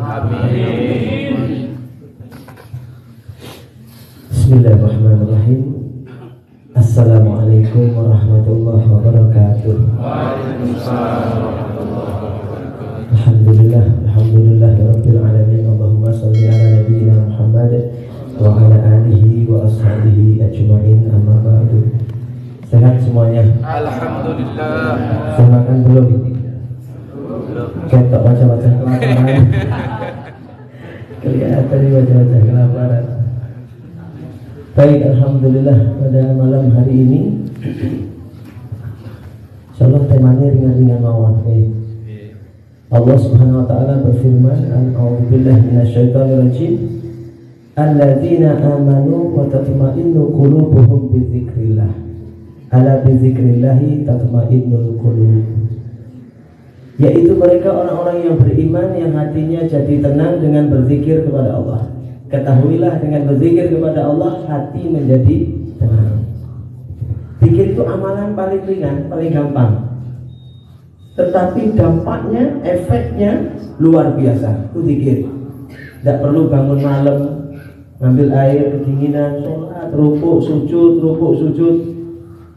Amin. Bismillahirrahmanirrahim. Assalamualaikum warahmatullahi wabarakatuh. Alhamdulillah, alhamdulillahirabbil alamin. Allahumma shalli ala nabiyyina Muhammad wa ala alihi wa ashabihi ajma'in. Amma ba'du. Sehat semuanya? Alhamdulillah. Sudah makan belum? Ketok wajah-wajah kelaparan. Kelihatan di wajah-wajah kelaparan. Baik, alhamdulillah pada malam hari ini insyaallah temanya ringan-ringan mawon. Allah Subhanahu wa taala berfirman, a'udzubillahi minasyaitonirrajim. Alladzina amanu wa tatma'innu qulubuhum bidzikrillah. Ala bidzikrillahi tatma'innul qulub. Yaitu mereka orang-orang yang beriman yang hatinya jadi tenang dengan berzikir kepada Allah. Ketahuilah dengan berzikir kepada Allah hati menjadi tenang. Zikir itu amalan paling ringan, paling gampang. Tetapi dampaknya, efeknya luar biasa. Itu zikir. Tidak perlu bangun malam, ngambil air kedinginan, sholat, rukuk, sujud.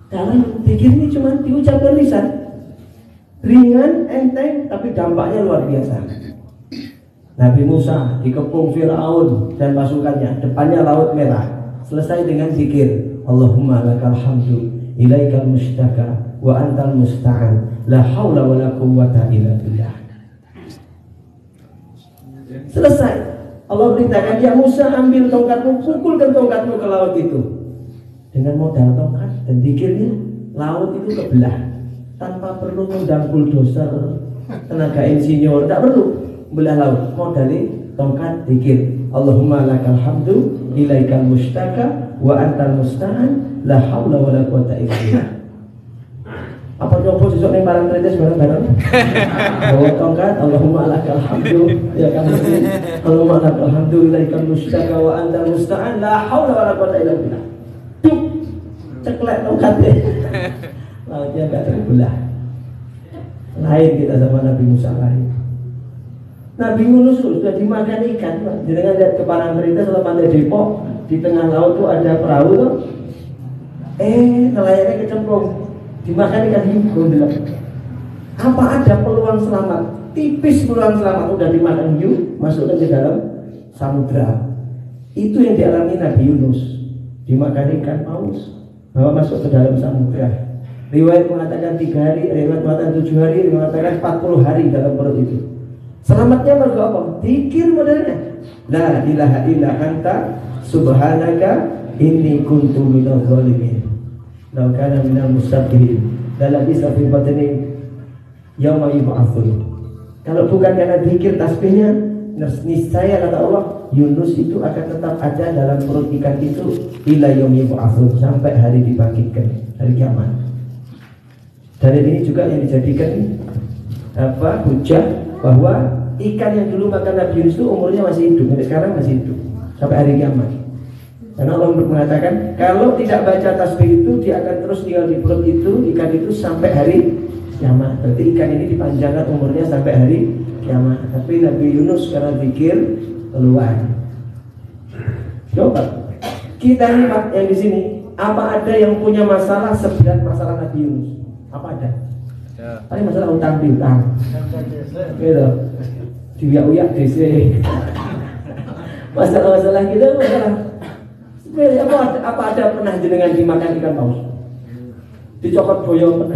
Dalam zikir ini cuma diucapkan lisan. Ringan, enteng, tapi dampaknya luar biasa. Nabi Musa dikepung Fir'aun dan pasukannya, depannya laut merah. Selesai dengan zikir, Allahumma lakal hamdu, ilaikal mustaka, wa antal musta'an, la hawla wa la quwwata illa billah. Selesai. Allah perintahkan, ya Musa ambil tongkatmu, pukulkan tongkatmu ke laut itu. Dengan modal tongkat dan zikirnya, laut itu kebelah. Tanpa perlu ngundang bulldozer, tenaga insinyur, tidak perlu belah laut, modali tongkat zikir. Allahumma lakal hamdu, ilaikal mustaka, wa antal musta'an, la haula wa la quwwata illa billah. Apa nyoba sesuk ning barang tretes bareng-bareng? Bawa tongkat, Allahumma lakal hamdu, ya kan. Allahumma lakal hamdu, ilaikal mustaka, wa antal musta'an, la haula wa la quwwata illa billah. Cuk, ceklek tongkatnya. Lautnya enggak terbelah. Lain kita sama Nabi Musa lain. Nabi Yunus sudah dimakan ikan, dengan lihat ke Parangtritis setelah Pantai Depok, di tengah laut tuh ada perahu tuh. Nelayannya kecemplung, dimakan ikan hiu. Apa ada peluang selamat? Tipis peluang selamat, udah dimakan hiu, masukkan ke dalam samudra. Itu yang dialami Nabi Yunus, dimakan ikan paus, bawa masuk ke dalam samudra. Riwayat mengatakan 3 hari, riwayat mengatakan 7 hari, riwayat mengatakan 40 hari dalam perut itu. Selamatnya mergo apa? Zikir modelnya. La ilaha illa anta subhanaka inni kuntu minadh dhalimin. Law kana minal mustaqimin. Dalam bisa fi batni yauma yub'atsun. Kalau bukan karena zikir tasbihnya, niscaya kata Allah, Yunus itu akan tetap ada dalam perut ikan itu ila yaumi yub'atsun, sampai hari dibangkitkan, hari kiamat. Dan ini juga yang dijadikan hujah bahwa ikan yang dulu makan Nabi Yunus itu umurnya masih hidup, sampai sekarang masih hidup sampai hari kiamat. Karena Allah mengatakan kalau tidak baca tasbih itu dia akan terus tinggal di perut itu, ikan itu sampai hari kiamat. Berarti ikan ini dipanjangkan umurnya sampai hari kiamat. Tapi Nabi Yunus karena zikir keluar. Coba kita ini Pak yang di sini, apa ada yang punya masalah seberat masalah Nabi Yunus? Apa ada? Paling masalah utang piutang, gitu. Diuyak-uyak DC. Masalah-masalah kita masalah. Sebenarnya apa ada pernah jenengan dimakan ikan paus? Dicokot boyong.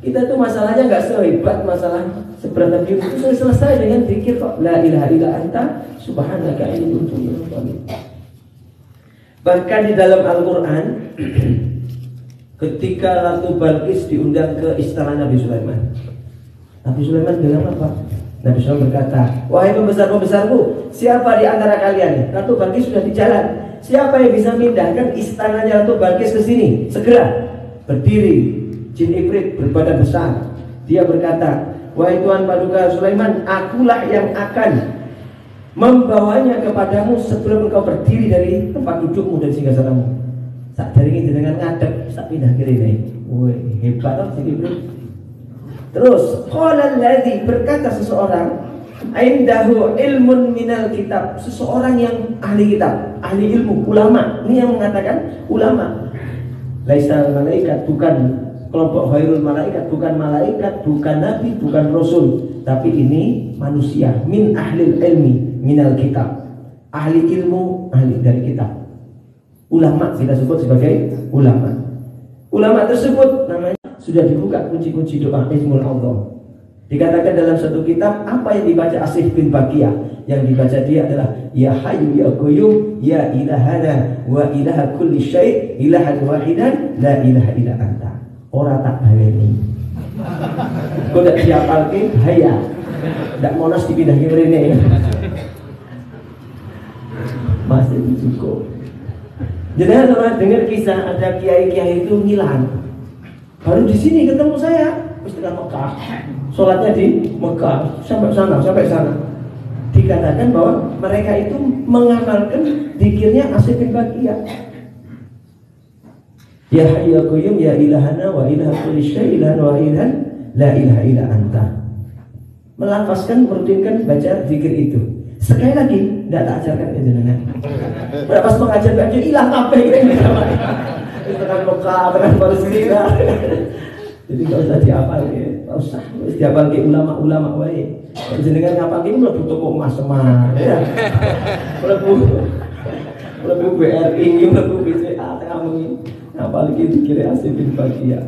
Kita tuh masalahnya nggak sehebat masalah seberat Nabi Yunus. Itu selesai dengan zikir kok. La ilaha illa anta subhanaka inni kuntu minadh dhalimin. Bahkan di dalam Al-Quran, ketika Ratu Balqis diundang ke istana Nabi Sulaiman, Nabi Sulaiman bilang apa? Nabi Sulaiman berkata, wahai pembesar-pembesarku, siapa di antara kalian? Ratu Balqis sudah di jalan. Siapa yang bisa mindahkan istananya Ratu Balqis ke sini? Segera berdiri jin ifrit berbadan besar. Dia berkata, wahai Tuan Paduka Sulaiman, akulah yang akan membawanya kepadamu sebelum engkau berdiri dari tempat dudukmu dan singgasanamu. Sak jaringin jenengan ngadep, sak pindah kiri nih. Woi, hebat loh jadi bro. Terus, qala allazi, berkata seseorang, Indahu ilmun minal kitab, seseorang yang ahli kitab, ahli ilmu, ulama. Ini yang mengatakan ulama. Laisa malaikat, bukan kelompok khairul malaikat, bukan malaikat, bukan nabi, bukan rasul, tapi ini manusia, min ahlil ilmi minal kitab, ahli ilmu, ahli dari kitab. Ulama kita sebut sebagai ulama. Ulama tersebut namanya sudah dibuka kunci-kunci doa Ismul Allah. Dikatakan dalam satu kitab, apa yang dibaca Asif bin Baqiyah, yang dibaca dia adalah ya hayyu ya qayyum ya ilahana wa ilaha kulli syai' ilahan wahidan la ilaha illa anta. Ora tak baleni. Kok ndak diapalke bahaya. Ndak monas dipindah ke mrene. Masih cukup. Jadi orang dengar kisah ada kiai-kiai itu ngilang. Baru di sini ketemu saya, Ustaz Mekah. Sholatnya di Mekah, sampai sana. Dikatakan bahwa mereka itu mengamalkan zikirnya Asif bin Baqiyah. Ya hayyu ya qayyum ya ilahana wa ilaha kulli syai' ilahan wahidan la ilaha illa anta. Melafazkan, merutinkan baca zikir itu. Sekali lagi, tidak tak ajarkan ke jenengan. Pas mengajar baca ilah kabeh ini. Tekan Mekah, tekan Palestina. Jadi nggak usah dihafal ya, nggak usah dihafal ke ulama-ulama wae. Jenengan ngapal ini mlebu toko emas Semar, ya. Mlebu BRI, mlebu BCA, kamu ngapal iki dikira Asif bin Baqiyah.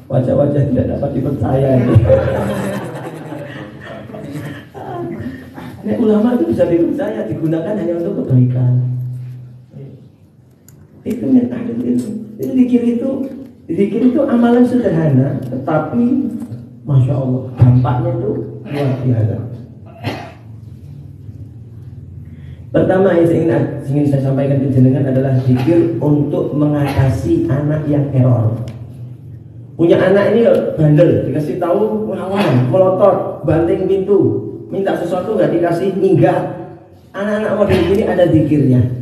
Wajah-wajah tidak dapat dipercaya ini. Nek ulama itu bisa dipercaya, digunakan hanya untuk kebaikan. Itu yang ahli ilmu. Zikir itu amalan sederhana, tetapi Masya Allah, dampaknya itu luar biasa. Pertama yang ingin saya sampaikan ke jenengan adalah zikir untuk mengatasi anak yang error. Punya anak ini bandel, dikasih tahu ngelawan, melotot, banting pintu, minta sesuatu nggak dikasih, minggat. Anak-anak model ini ada zikirnya.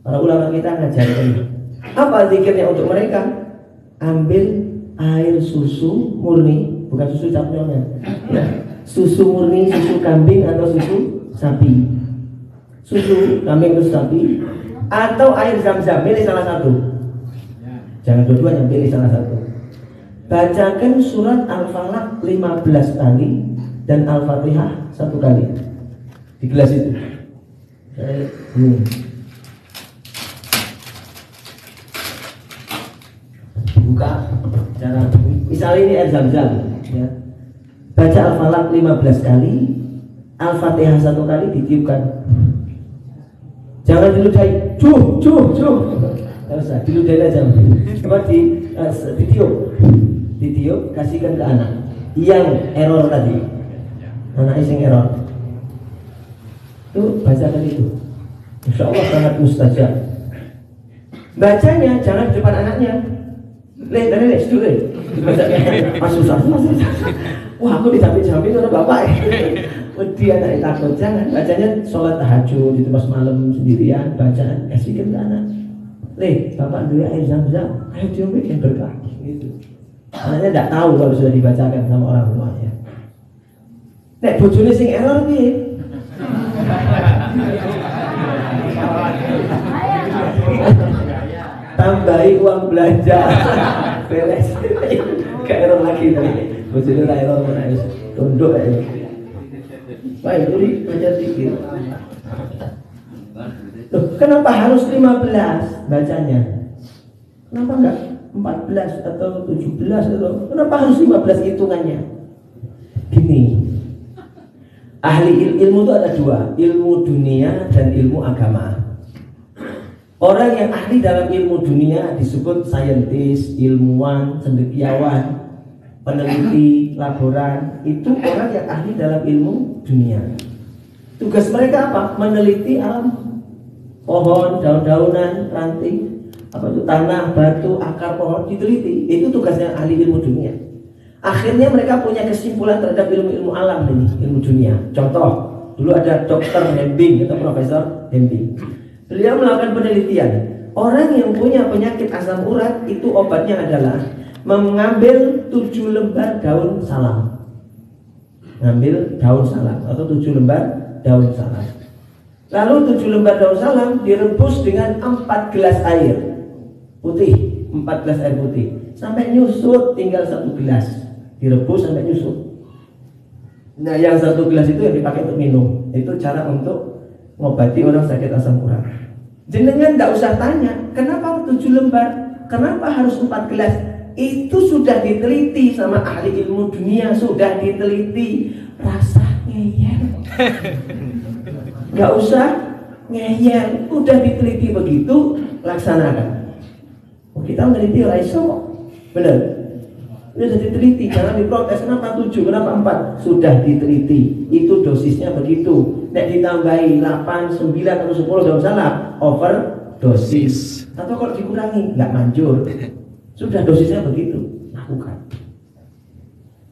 Para ulama kita ngajarkan. Apa zikirnya untuk mereka? Ambil air susu murni, bukan susu capnyonya, ya, susu murni, susu kambing atau susu sapi, susu kambing atau sapi, atau air zam-zam, pilih salah satu. Jangan dua-duanya, pilih salah satu. Bacakan surat Al-Falaq 15 kali dan Al-Fatihah 1 kali di gelas itu. Buka cara misalnya ini air zam-zam ya. Baca Al-Falaq 15 kali, Al-Fatihah 1 kali, ditiupkan. Jangan diludahi, cuh. Enggak usah, diludahi aja. Coba ditiup, kasihkan ke anak yang error tadi. Anak yang error. Tuh, bacakan itu. Insya Allah sangat mustajab. Bacanya jangan di depan anaknya. Lihat dulu. Susah. Wah, aku dicapin-capin oleh bapak. Dia anak takut. Jangan. Bacanya sholat tahajud di tempat malam sendirian. Bacaan kasihkan ke anak. Bapak dulu air zam-zam. Ayo cium yang berkah. Gitu. Anaknya tidak tahu kalau sudah dibacakan sama orang tuanya. Nek bojone sing error piye? Tambahi uang belanja. Beres. Kayak error lagi tadi. Bojone ra error menangis. Tunduk aja. Baik, tuli baca zikir. Loh, kenapa harus 15 bacanya? Kenapa enggak 14 atau 17 atau kenapa harus 15 hitungannya? Gini. Ahli ilmu itu ada 2, ilmu dunia dan ilmu agama. Orang yang ahli dalam ilmu dunia disebut saintis, ilmuwan, cendekiawan, peneliti, laboran. Itu orang yang ahli dalam ilmu dunia. Tugas mereka apa? Meneliti alam, pohon, daun-daunan, ranting, apa itu tanah, batu, akar pohon diteliti. Itu tugasnya ahli ilmu dunia. Akhirnya mereka punya kesimpulan terhadap ilmu-ilmu alam ini, ilmu dunia. Contoh, dulu ada Dr. Hembing atau Profesor Hembing. Beliau melakukan penelitian. Orang yang punya penyakit asam urat itu obatnya adalah mengambil 7 lembar daun salam. ngambil daun salam atau 7 lembar daun salam. Lalu 7 lembar daun salam direbus dengan 4 gelas air putih, 4 gelas air putih sampai nyusut, tinggal 1 gelas direbus sampai nyusut. Nah, yang 1 gelas itu yang dipakai untuk minum. Itu cara untuk mengobati orang sakit asam urat. Jenengan tidak usah tanya kenapa 7 lembar, kenapa harus 4 gelas. Itu sudah diteliti sama ahli ilmu dunia, sudah diteliti. Rasa ngeyel, nggak usah ngeyel, udah diteliti begitu, laksanakan. Oh, kita meneliti raiso, benar. Sudah diteliti, jangan diprotes. Kenapa 7, kenapa 4? Sudah diteliti, itu dosisnya begitu. Nek ditambahi 8, 9 atau 10 daun salam, overdosis. Atau kalau dikurangi, nggak manjur. Sudah dosisnya begitu, lakukan.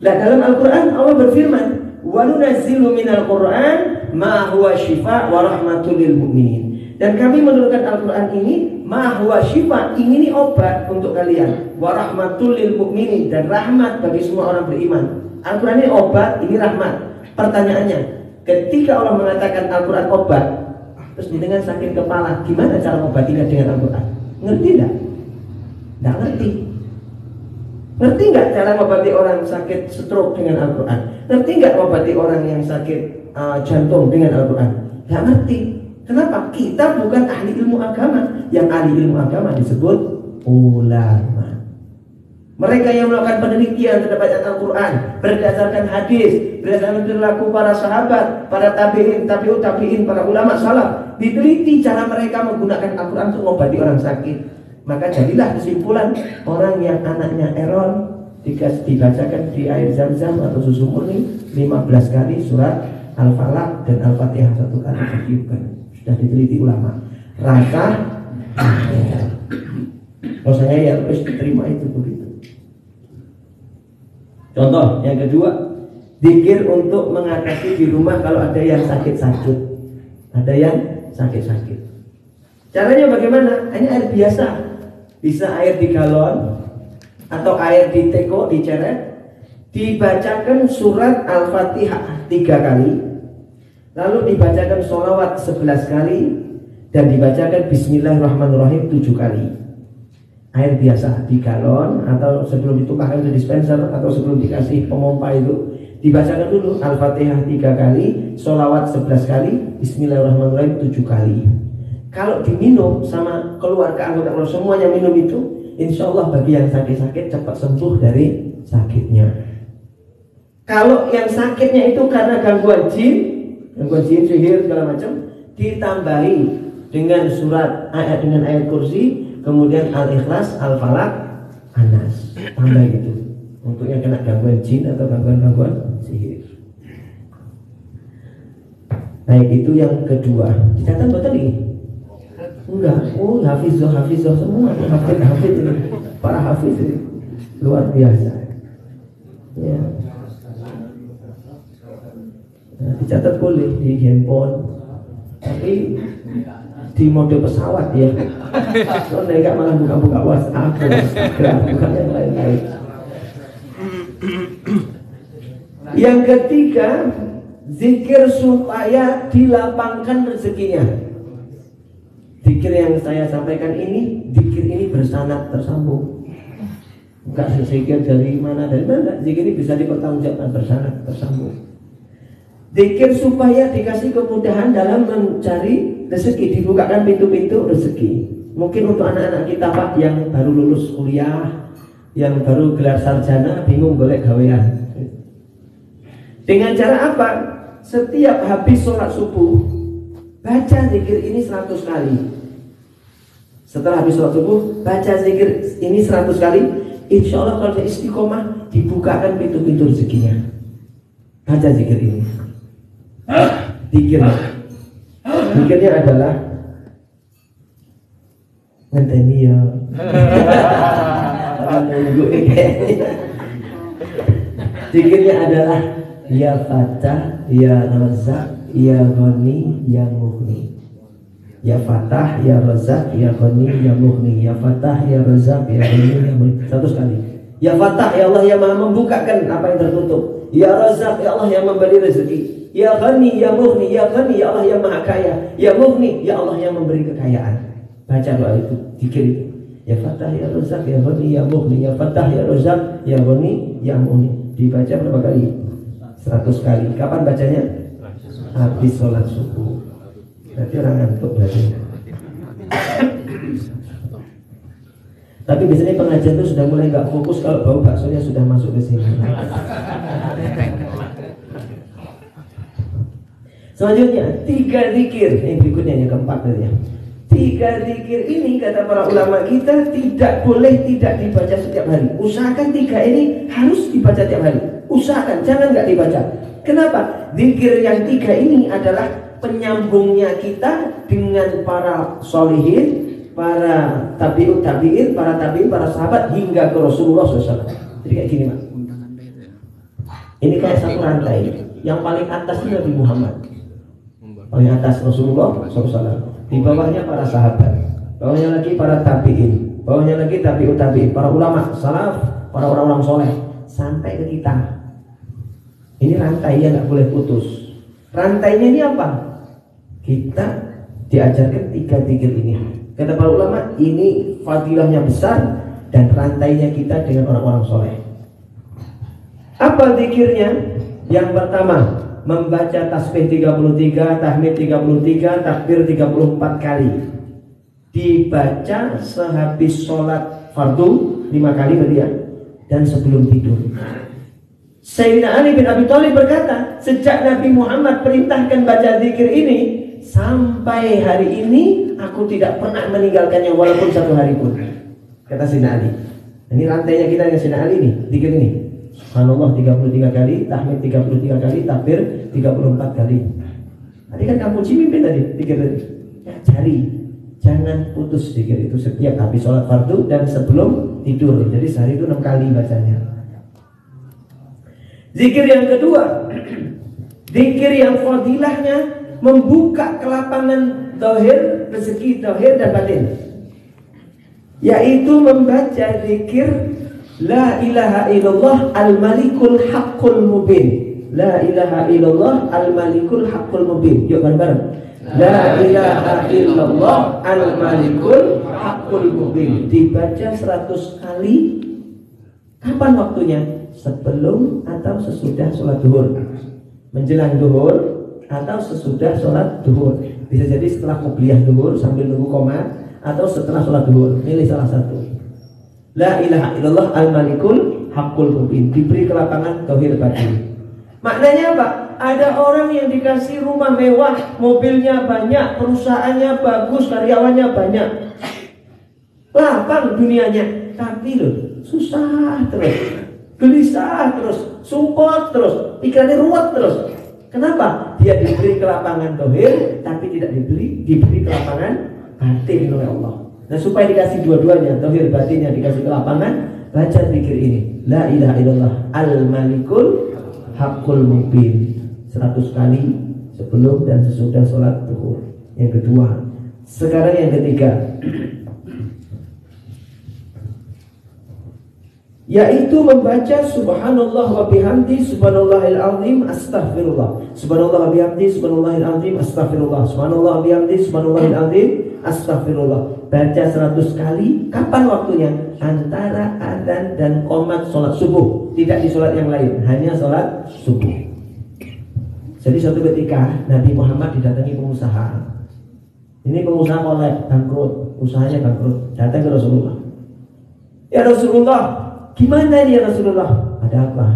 Nah, dalam Al-Quran Allah berfirman, wa nunazzilu minal Qur'an ma huwa syifa wa rahmatul lil mu'minin. Dan kami menurunkan Al-Quran ini ma huwa syifa, ini obat untuk kalian, wa rahmatul lil mu'minin, dan rahmat bagi semua orang beriman. Al-Quran ini obat, ini rahmat. Pertanyaannya, ketika Allah mengatakan Al-Quran obat, terus dengan sakit kepala, gimana cara mengobatinya dengan Al-Quran? Ngerti enggak? Nggak ngerti. Ngerti nggak cara mengobati orang sakit stroke dengan Al-Quran? Ngerti nggak mengobati orang yang sakit jantung dengan Al-Quran? Nggak ngerti. Kenapa? Kita bukan ahli ilmu agama. Yang ahli ilmu agama disebut ulama. Mereka yang melakukan penelitian terhadap Al-Quran berdasarkan hadis, berdasarkan perilaku para sahabat, para tabi'in, tabi'ut tabi'in, para ulama salaf. Diteliti cara mereka menggunakan Al-Quran untuk mengobati orang sakit. Maka jadilah kesimpulan, orang yang anaknya error dibacakan di air zam-zam atau susu murni 15 kali surat Al-Falaq dan Al-Fatihah 1 kali ditiupkan. Sudah diteliti ulama. Rasa kalau saya ya harus diterima itu begitu. Contoh yang kedua, zikir untuk mengatasi di rumah kalau ada yang sakit-sakit. Ada yang sakit-sakit. Caranya bagaimana? Ini air biasa. Bisa air di galon atau air di teko, diceret, dibacakan surat Al-Fatihah 3 kali, lalu dibacakan sholawat 11 kali, dan dibacakan Bismillahirrahmanirrahim 7 kali. Air biasa di galon atau sebelum ditumpahkan ke dispenser atau sebelum dikasih pemompa itu, dibacakan dulu Al-Fatihah 3 kali, sholawat 11 kali, Bismillahirrahmanirrahim 7 kali. Kalau diminum sama keluarga anggota keluarga semuanya minum itu, insya Allah bagi yang sakit-sakit cepat sembuh dari sakitnya. Kalau yang sakitnya itu karena gangguan jin, sihir segala macam, ditambahi dengan surat dengan ayat kursi, kemudian Al-Ikhlas, Al-Falaq, An-Nas, tambah gitu. Untuk yang kena gangguan jin atau gangguan sihir. Baik, itu yang kedua. Dicatat betul ini? Enggak, oh hafizoh semua, hafiz ini, para hafiz ini luar biasa. Ya. Nah, dicatat boleh di handphone, tapi di mode pesawat ya. Soalnya enggak malah buka-buka WhatsApp, Instagram, bukan yang lain-lain. Yang ketiga, zikir supaya dilapangkan rezekinya. Zikir yang saya sampaikan ini, zikir ini bersanad tersambung. Enggak zikir dari mana, zikir ini bisa dipertanggungjawabkan bersanad tersambung. Zikir supaya dikasih kemudahan dalam mencari rezeki, dibukakan pintu-pintu rezeki. Mungkin untuk anak-anak kita Pak yang baru lulus kuliah, yang baru gelar sarjana, bingung golek gawean. Dengan cara apa? Setiap habis sholat subuh, baca zikir ini 100 kali. Setelah habis sholat subuh, baca zikir ini 100 kali. Insya Allah kalau dia istiqomah, dibukakan pintu-pintu rezekinya. Baca zikir ini. Zikirnya adalah ngenteni ya. Zikirnya adalah ya Fatah, ya Razak, ya Ghani, ya Mughni. Ya Fatah, ya Razak, ya Ghani, ya Mughni. Ya Fatah, ya Razak, ya Ghani, ya Mughni. 100 kali. Ya Fatah, ya Allah yang Maha membukakan apa yang tertutup. Ya Razak, ya Allah yang memberi rezeki. Ya Ghani, ya Mughni, ya Ghani, ya Allah yang maha kaya. Ya Mughni, ya Allah yang memberi kekayaan. Baca doa itu, zikir itu. Ya Fattah, ya Razak, ya Ghani, ya Mughni, ya Fattah, ya Razak, ya Ghani, ya Mughni. Dibaca berapa kali? 100 kali. Kapan bacanya? Habis sholat subuh. Berarti orang ngantuk bacanya. Tapi biasanya pengajian itu sudah mulai nggak fokus kalau bau baksonya sudah masuk ke sini. Selanjutnya 3 zikir. Ini berikutnya yang keempat tadi ya. 3 zikir ini kata para ulama kita tidak boleh tidak dibaca setiap hari. Usahakan 3 ini harus dibaca setiap hari. Usahakan, jangan nggak dibaca. Kenapa? Zikir yang 3 ini adalah penyambungnya kita dengan para solihin, para tabi'ut tabi'in, para tabi'in, para sahabat hingga ke Rasulullah SAW. Jadi kayak gini Pak. Ini kayak satu rantai. Yang paling atas ini Nabi Muhammad, paling atas Rasulullah SAW. Di bawahnya para sahabat, bawahnya lagi para tabi'in, bawahnya lagi tabi'ut tabi'in, para ulama, salaf, para orang-orang soleh, sampai ke kita. Ini rantai yang nggak boleh putus. Rantainya ini apa? Kita diajarkan 3 zikir ini. Kata para ulama, ini fadilahnya besar dan rantainya kita dengan orang-orang soleh. Apa zikirnya? Yang pertama, membaca tasbih 33, tahmid 33, takbir 34 kali. Dibaca sehabis sholat fardu 5 kali berarti ya, dan sebelum tidur. Sayyidina Ali bin Abi Thalib berkata, sejak Nabi Muhammad perintahkan baca zikir ini, sampai hari ini aku tidak pernah meninggalkannya walaupun 1 hari pun. Kata Sayyidina Ali. Ini rantainya kita dengan Sayyidina Ali nih, zikir ini. Subhanallah 33 kali, tahmid 33 kali, takbir 34 kali. Tadi kan kamu mimpin tadi, zikir tadi. Ya, cari, jangan putus zikir itu setiap habis sholat fardu dan sebelum tidur. Jadi sehari itu 6 kali bacanya. Zikir yang kedua, zikir yang fadilahnya membuka kelapangan zahir, rezeki zahir dan batin, yaitu membaca zikir La ilaha illallah al-malikul haqqul mubin. La ilaha illallah al-malikul haqqul mubin. Yuk bareng-bareng. La ilaha illallah al-malikul haqqul mubin. Dibaca 100 kali. Kapan waktunya? Sebelum atau sesudah sholat duhur, menjelang duhur atau sesudah sholat duhur. Bisa jadi setelah kubliyah duhur sambil nunggu komat, atau setelah sholat duhur. Pilih salah satu. La ilaha illallah al-malikul haqqul mubin. Diberi kelapangan tauhid batin. Maknanya apa? Ada orang yang dikasih rumah mewah, mobilnya banyak, perusahaannya bagus, karyawannya banyak, lapang dunianya, tapi loh susah terus, gelisah terus, support terus, pikirannya ruwet terus. Kenapa? Dia diberi kelapangan tauhid, tapi tidak diberi kelapangan batin oleh Allah. Nah, supaya dikasih dua-duanya, tauhid batinnya dikasih kelapangan, baca zikir ini. La ilaha illallah al-malikul haqqul mubin 100 kali sebelum dan sesudah sholat zuhur. Yang kedua. Sekarang yang ketiga, yaitu membaca subhanallah wa bihamdi subhanallahil azim astaghfirullah. Subhanallah wa bihamdi subhanallahil azim astaghfirullah. Subhanallah wa bihamdi subhanallahil azim astaghfirullah. Baca 100 kali. Kapan waktunya? Antara adzan dan qomat sholat subuh. Tidak di sholat yang lain, hanya sholat subuh. Jadi suatu ketika Nabi Muhammad didatangi pengusaha. Ini pengusaha kolab, bangkrut, usahanya bangkrut. Datang ke Rasulullah. Ya Rasulullah, gimana ini ya Rasulullah? Ada apa?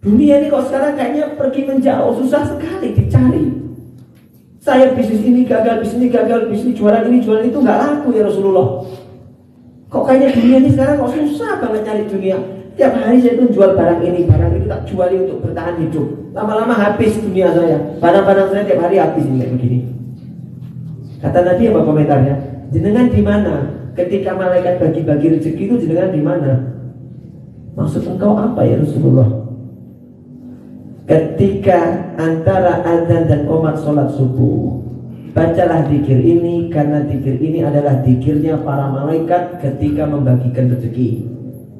Dunia ini kok sekarang kayaknya pergi menjauh, susah sekali dicari. Saya bisnis ini gagal, bisnis ini gagal, bisnis jualan ini jualan itu nggak laku ya Rasulullah. Kok kayaknya dunia ini sekarang kok susah banget cari dunia. Tiap hari saya tuh jual barang ini, barang itu tak jual untuk bertahan hidup. Lama-lama habis dunia saya. Barang-barang saya tiap hari habis ini kayak begini. Kata Nabi apa komentarnya? Jenengan di mana? Ketika malaikat bagi-bagi rezeki itu jenengan di mana? Maksud engkau apa ya Rasulullah? Ketika antara azan dan qomat sholat subuh, bacalah zikir ini, karena zikir ini adalah zikirnya para malaikat ketika membagikan rezeki.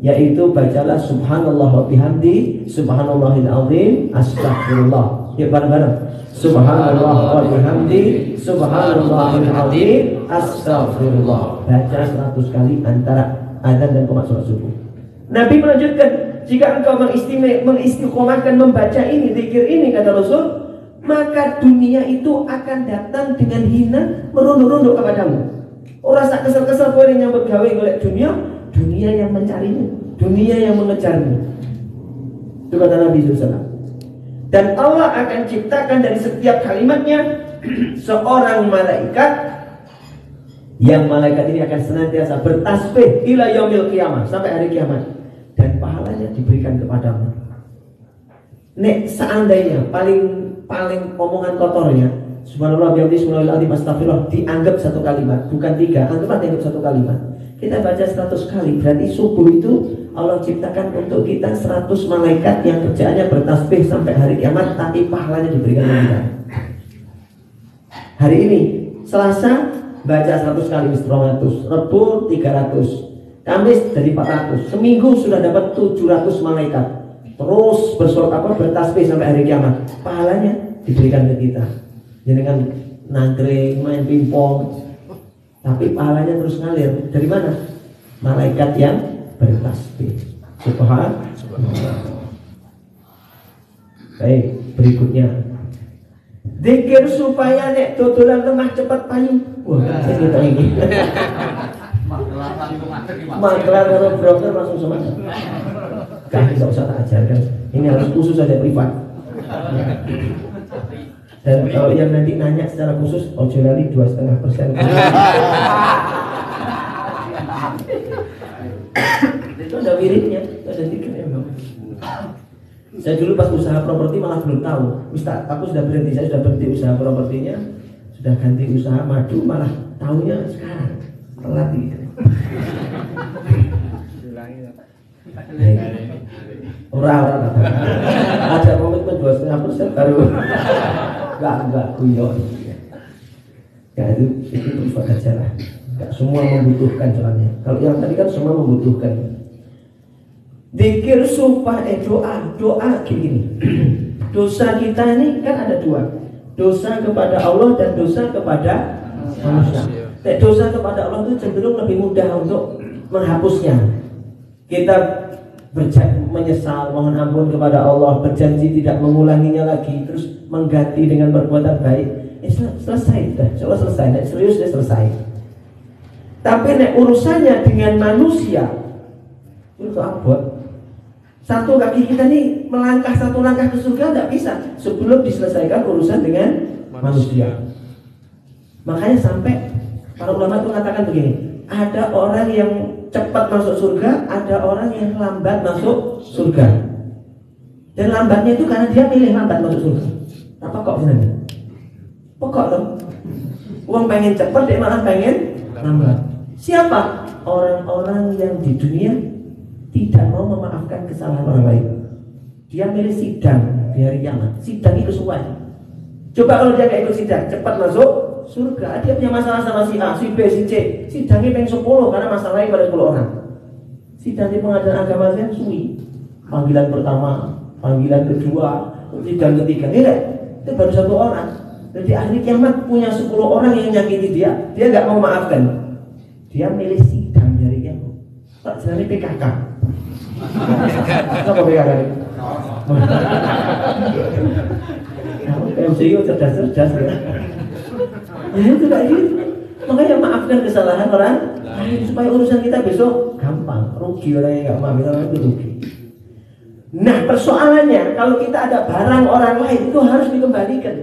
yaitu bacalah subhanallah wa bihamdi subhanallahil azim astagfirullah. Yuk bareng-bareng. Subhanallah wa bihamdi subhanallahil azim astagfirullah. Baca 100 kali antara azan dan qomat sholat subuh. Nabi melanjutkan, jika engkau mengistiqomahkan membaca ini, zikir ini, kata Rasul, maka dunia itu akan datang dengan hina merunduk-runduk kepadamu. Orang sak kesel-kesel kowe nyambut gawe golek dunia, dunia yang mencarimu, dunia yang mengejarmu. Itu kata Nabi SAW. Dan Allah akan ciptakan dari setiap kalimatnya seorang malaikat, yang malaikat ini akan senantiasa bertasbih ila yaumil qiyamah, sampai hari kiamat, dan pahalanya diberikan kepadamu. Nek seandainya paling omongan kotornya subhanallah bihamdi subhanallahil azim astagfirullah dianggap satu kalimat, bukan 3, anggaplah dianggap satu kalimat. Kita baca 100 kali, berarti subuh itu Allah ciptakan untuk kita 100 malaikat yang kerjaannya bertasbih sampai hari kiamat, tapi pahalanya diberikan kepada kita. Hari ini Selasa baca 100 kali 200, Rabu 300, Kamis jadi 400, seminggu sudah dapat 700 malaikat. Terus bertasbih sampai hari kiamat, pahalanya diberikan ke kita. Jangan nangkring, main pingpong, tapi pahalanya terus ngalir. Dari mana? Malaikat yang bertasbih. Subhanallah. Baik, berikutnya zikir supaya nek dodolan lemah cepat payu. Wah, saya kita ini. Maklar kalau broker langsung semangat. Kan tidak usah tak ajarkan. Ini harus khusus saja privat. Dan kalau yang nanti nanya secara khusus, ojo lali 2,5%. Itu ada wiridnya, ada zikirnya memang. Saya dulu pas usaha properti malah belum tahu. Ustaz, aku sudah berhenti, saya sudah berhenti usaha propertinya, sudah ganti usaha madu, malah tahunya sekarang telat gitu. Orang ada komitmen 2,5% baru enggak guyon. Ya itu privat aja lah. Enggak semua membutuhkan soalnya. Kalau yang tadi kan semua membutuhkan. Zikir supaya doa gini. Dosa kita ini kan ada 2. Dosa kepada Allah dan dosa kepada manusia. Dosa kepada Allah itu cenderung lebih mudah untuk menghapusnya. Kita menyesal, mohon ampun kepada Allah, berjanji tidak mengulanginya lagi, terus mengganti dengan perbuatan baik. Selesai, sudah selesai. Nek serius sudah selesai. Tapi nek urusannya dengan manusia itu abot. Satu kaki kita nih melangkah satu langkah ke surga tidak bisa sebelum diselesaikan urusan dengan manusia. Makanya sampai para ulama itu mengatakan begini, ada orang yang cepat masuk surga, ada orang yang lambat masuk surga. Dan lambatnya itu karena dia milih lambat masuk surga. Apa kok ini? Pokok loh. Uang pengen cepat, dia malah pengen lambat. Siapa? Orang-orang yang di dunia tidak mau memaafkan kesalahan orang lain. Dia milih sidang di hari kiamat. Sidang itu sesuai. Coba kalau dia nggak ikut sidang, cepat masuk surga. Dia punya masalah sama si A, si B, si C. Sidangnya pengen 10 karena masalahnya pada 10 orang. Sidang di pengadilan agama saya suwi. Panggilan pertama, panggilan kedua, sidang ketiga. Ini itu baru 1 orang. Jadi ahli kiamat punya 10 orang yang nyakiti dia nggak mau maafkan. Dia milih sidang di hari kiamat. Tak jalan PKK. Apa PKK? MCU cerdas-cerdas ya. Ya itu kayak gitu. Makanya maafkan kesalahan orang lain supaya urusan kita besok gampang. Rugi orang yang nggak maafin orang itu rugi. Nah persoalannya kalau kita ada barang orang lain itu harus dikembalikan.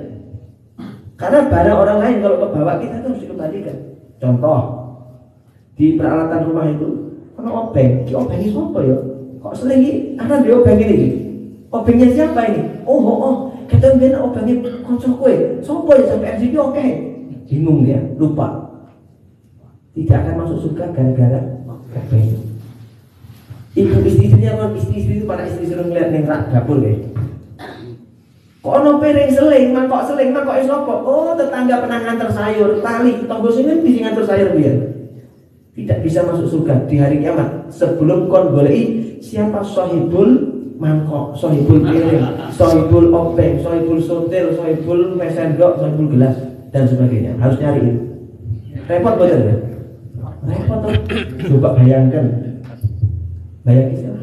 Karena barang orang lain kalau kebawa kita itu harus dikembalikan. Contoh di peralatan rumah itu, kalau obeng, obeng ini siapa ya? Kok sering ini? Ada di obeng ini. Obengnya siapa ini? Oh. Kita ngene obengnya kanca kowe. Sopo ya sampai MCQ oke. Bingung dia, lupa. Tidak akan masuk surga gara-gara obeng. Ibu istri-istrinya, istri-istri itu para istri suruh ngeliat ning rak dapur ya. Kok ono piring seling, mangkok sapa? Oh, tetangga pernah nganter sayur, tali, tonggo sini bisa nganter sayur biar. tidak bisa masuk surga di hari kiamat sebelum kon golei siapa sahibul mangkok, sahibul piring, sahibul obeng, sahibul sotil, sahibul mesendok, sahibul gelas dan sebagainya. Harus nyari itu. Repot betul ya? Repot tuh. Coba bayangkan. Bayangin siapa?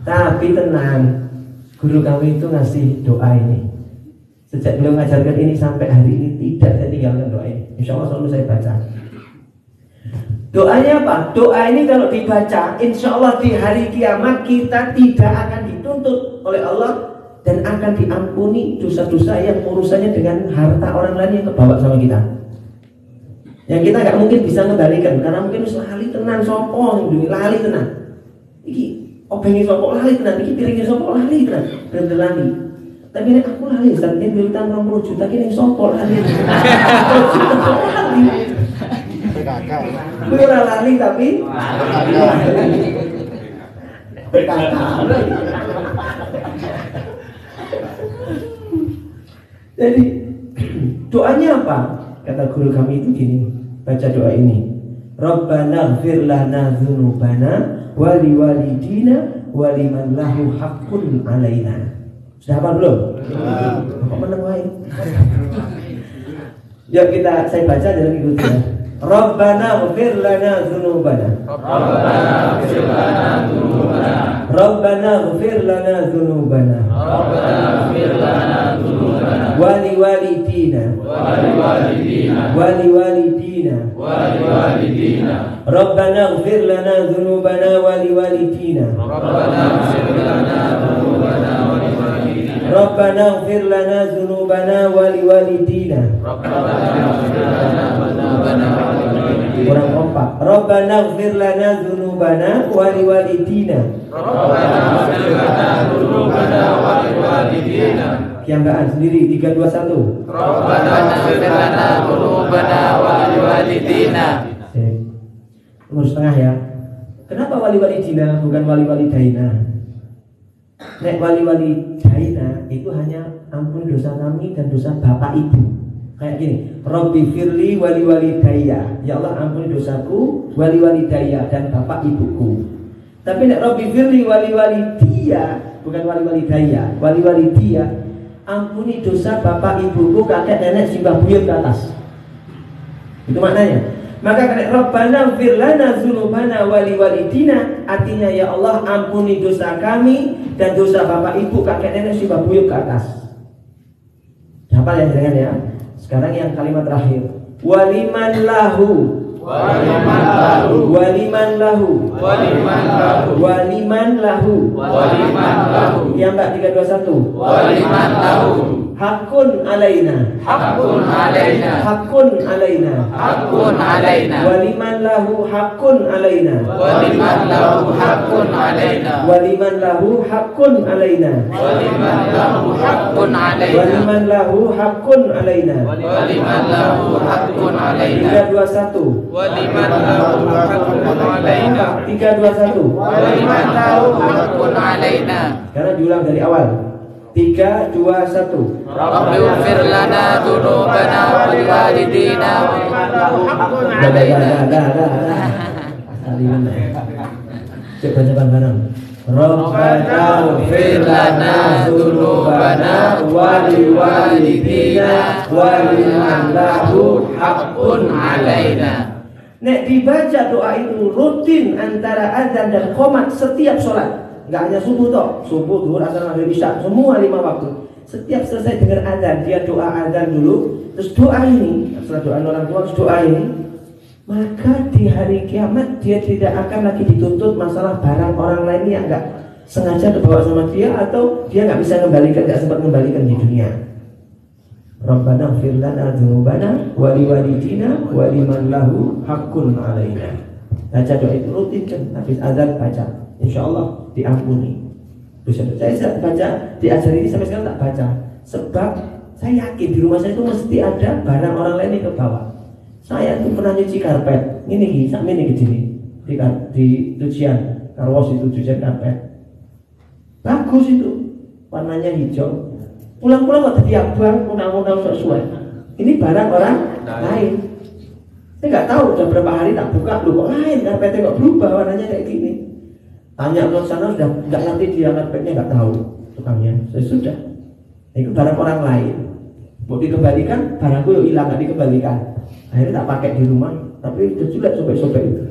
Tapi tenang, guru kami itu ngasih doa ini. Sejak beliau mengajarkan ini sampai hari ini tidak saya tinggalkan doa ini. Insya Allah selalu saya baca. Doanya apa? Doa ini kalau dibaca, insya Allah di hari kiamat kita tidak akan dituntut oleh Allah dan akan diampuni dosa-dosa yang urusannya dengan harta orang lain yang kebawa sama kita. Yang kita nggak mungkin bisa kembalikan karena mungkin lali tenan sopo, lali tenan. Iki obengi sopo lali tenan, iki piringnya sopo lali tenan, bener lali. Tapi nek aku lali, saat ini beli utang 20 juta kini sopo lali. Gue ora lali tapi berkata. Jadi doanya apa? Kata guru kami itu gini, baca doa ini. Rabbana ighfir lana dzunubana wa liwalidina wa liman lahu haqqun alaina. Sudah apa belum? Kok meneng wae? Yuk saya baca dalam ikuti. Rabbana ighfir lana dzunubana. Rabbana ighfir lana dzunubana. Rabbana ighfir lana dzunubana. Rabbana ighfir lana dzunubana. Wa liwalidina. Wa liwalidina. Wa liwalidina. Wa liwalidina. Rabbana ighfir lana dzunubana wa liwalidina. Rabbana ighfir lana dzunubana wa liwalidina. Rabbana ighfir lana dzunubana wa liwalidina. Rabbana ighfir lana dzunubana. Kurang kompak. Rabbana ighfir lana dzunubana wa liwalidina. Rabbana ighfir lana dzunubana wa liwalidina. Kiambaan sendiri 3 2 1. Rabbana ighfir lana dzunubana wa liwalidina. Nomor setengah ya. Kenapa wali-walidina bukan wali-walidaina? Nek wali-walidaina itu hanya ampun dosa kami dan dosa bapak ibu. Kayak gini, Rabbi firli wali walidayya, ya Allah ampuni dosaku, wali walidayya dan bapak ibuku. Tapi nek Rabbi firli wali walidiyya, bukan wali walidayya, wali walidiyya, ampuni dosa bapak ibuku, kakek nenek simbah buyut ke atas. Itu maknanya. Maka nek Rabbana ighfir lana dzunubana wali walidina, artinya ya Allah ampuni dosa kami dan dosa bapak ibu, kakek nenek simbah buyut ke atas. Hafal ya jangan ya. Sekarang yang kalimat terakhir. Waliman lahu. Waliman lahu. Waliman lahu. Waliman lahu. Waliman lahu. Waliman lahu. Yang Mbak 3 2 1. Waliman lahu. Hakun alaina. Hakun alaina. Hakun alaina. Hakun alaina. Waliman lahu hakun alaina. Waliman lahu hakun alaina. Waliman lahu hakun alaina. Waliman lahu hakun alaina. Waliman lahu hakun alaina. Waliman lahu hakun alaina. 3 2 1. Waliman lahu hakun alaina. 3 2 1. Waliman lahu hakun alaina. Karena diulang dari awal. 3 2 1. Rabbi ighfir lana dzunubana wa liwalidina wa liman lahu haqqun 'alaina. Coba bareng. Rabbana ighfir lana dzunubana wa liwalidina wa liman lahu haqqun 'alaina. Nek dibaca doa itu rutin antara azan dan qomat setiap sholat. Nggak hanya subuh toh, subuh, zuhur, asar, maghrib, isya, semua 5 waktu. Setiap selesai dengar azan, dia doa azan dulu, terus doa ini, setelah doa orang tua, terus doa ini, maka di hari kiamat dia tidak akan lagi dituntut masalah barang orang lain yang nggak sengaja terbawa sama dia atau dia nggak bisa kembalikan, nggak sempat kembalikan di dunia. Rabbana ighfir lana dzunubana wa liwalidina wa liman lahu haqqun 'alaina. Baca doa itu rutin kan, habis azan baca. Insya Allah diampuni. Saya baca, diajari ini sampai sekarang tak baca. Sebab saya yakin di rumah saya itu mesti ada barang orang lain yang ke bawah. Saya tuh pernah nyuci karpet. Ini sampai ini gini di cucian karwas itu cucian karpet. Bagus itu, warnanya hijau. Pulang-pulang kok tadi abang, unang-unang sesuai. Ini barang orang lain. Saya nggak tahu udah berapa hari tak buka, loh kok lain karpetnya kok berubah warnanya kayak gini. Tanya ke sana sudah nggak ngerti dia karpetnya nggak tahu tukangnya. Saya sudah, itu barang orang lain. Mau dikembalikan, barangku yang hilang nggak dikembalikan. Akhirnya tak pakai di rumah, tapi udah juga sobek-sobek itu.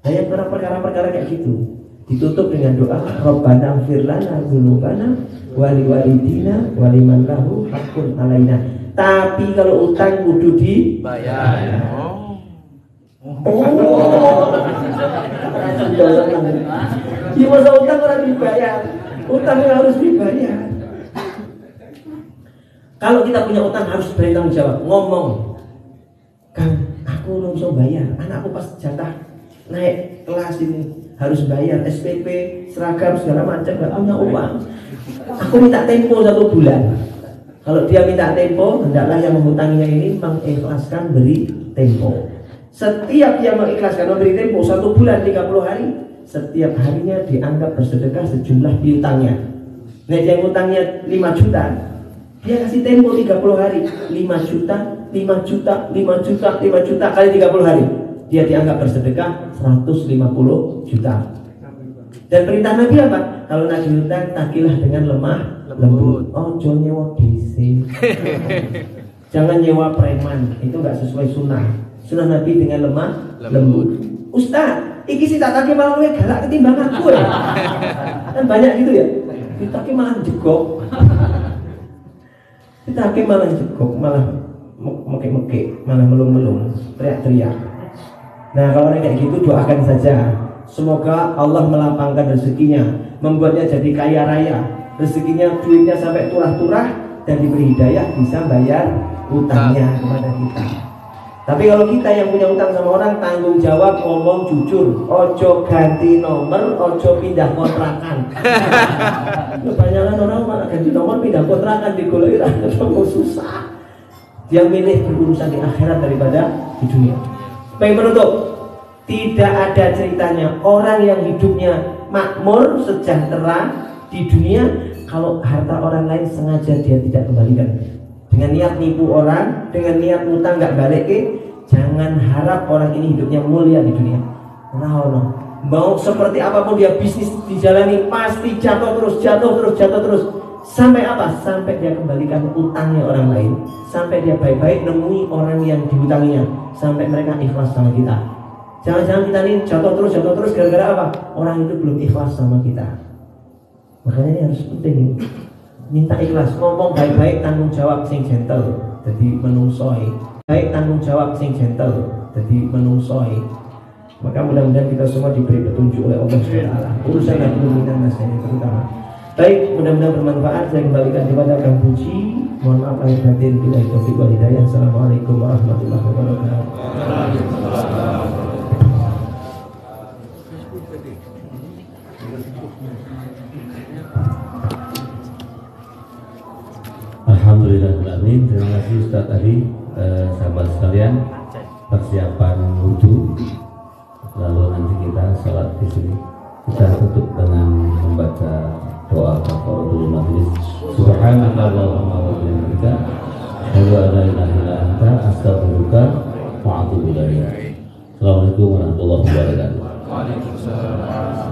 Nah yang perkara-perkara kayak gitu ditutup dengan doa Rabbana ighfir lana dzunubana wa liwalidina wa liman lahu haqqun alaina. Tapi kalau utang kudu dibayar. Di masa utang orang dibayar, utang harus dibayar. Kalau kita punya utang harus bertanggung jawab. Ngomong, Kang, aku belum bisa bayar. Anakku pas jatah naik kelas ini harus bayar SPP, seragam segala macam, nggak punya uang. Aku minta tempo 1 bulan. Kalau dia minta tempo, hendaklah yang menghutanginya ini mengikhlaskan beri tempo. Setiap yang mengikhlaskan memberi tempo 1 bulan 30 hari, setiap harinya dianggap bersedekah sejumlah piutangnya. Nah yang utangnya 5 juta, dia kasih tempo 30 hari 5 juta, 5 juta, 5 juta, 5 juta kali 30 hari, dia dianggap bersedekah 150 juta. Dan perintah Nabi apa? Kalau nagih utang, tagilah dengan lemah lembut. Oh, jangan nyewa DC. Jangan nyewa preman, itu nggak sesuai sunnah. Sunnah Nabi dengan lemah lembut. Ustaz, iki sih tak tagih malah luwih galak ketimbang aku ya. Kan banyak gitu ya. Ditagih malah jegok. Ditagih malah jegok, malah mekek-mekek, malah melung-melung, teriak-teriak. Nah, kalau kayak gitu doakan saja. Semoga Allah melapangkan rezekinya, membuatnya jadi kaya raya, rezekinya duitnya sampai turah-turah, dan diberi hidayah bisa bayar utangnya kepada kita. Tapi kalau kita yang punya utang sama orang, tanggung jawab, ngomong jujur, ojo ganti nomor, ojo pindah kontrakan. Kebanyakan orang malah ganti nomor, pindah kontrakan, digoloi mau susah. Dia milih berurusan di akhirat daripada di dunia. Baik, menutup. Tidak ada ceritanya orang yang hidupnya makmur, sejahtera di dunia, kalau harta orang lain sengaja dia tidak kembalikan. Dengan niat nipu orang, dengan niat utang nggak balik, jangan harap orang ini hidupnya mulia di dunia. No. Mau seperti apapun dia bisnis dijalani, pasti jatuh terus. Sampai apa? Sampai dia kembalikan utangnya orang lain. Sampai dia baik-baik nemui orang yang dihutanginya. Sampai mereka ikhlas sama kita. Jangan-jangan kita ini jatuh terus gara-gara apa? Orang itu belum ikhlas sama kita. Makanya ini harus penting. Minta ikhlas, ngomong baik-baik, tanggung jawab sing gentle, jadi menungsoi. Baik tanggung jawab sing gentle, jadi menungsoi. Maka mudah-mudahan kita semua diberi petunjuk oleh Allah SWT. Urusan dan kemungkinan nasib terutama. Baik, mudah-mudahan bermanfaat. Saya kembalikan kepada Kang Puji. Mohon maaf lahir batin, billahi taufiq wal hidayah. Assalamualaikum warahmatullahi wabarakatuh. Alhamdulillahirrahmanirrahim. Terima kasih Ustaz tadi, sahabat sekalian, persiapan wudhu. Lalu nanti kita sholat di sini. Kita tutup dengan membaca doa kafaratul majlis. Subhanakallahumma wa bihamdika, asyhadu an la ilaha illa anta, astaghfiruka wa atubu ilaik. Assalamualaikum warahmatullahi wabarakatuh. Waalaikumsalam.